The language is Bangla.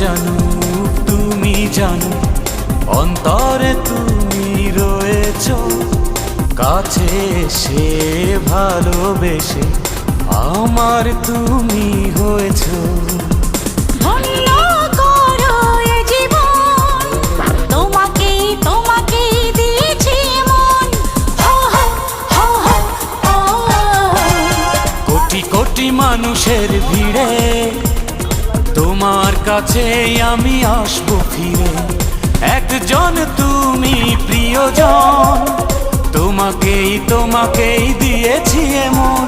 জানুক তুমি জানো, অন্তরে তুমি রয়েছো, কাছে এসে ভালোবেসে আমার তুমি হয়েছো। ধন্য করো এ জীবন, তোমাকেই তোমাকেই দিয়েছি মন। হো হো হো হো হো। কোটি কোটি মানুষের ভিড়ে তোমার কাছে আমি আসবো ফিরে। একজন তুমি প্রিয়জন, তোমাকেই তোমাকেই দিয়েছি এমন।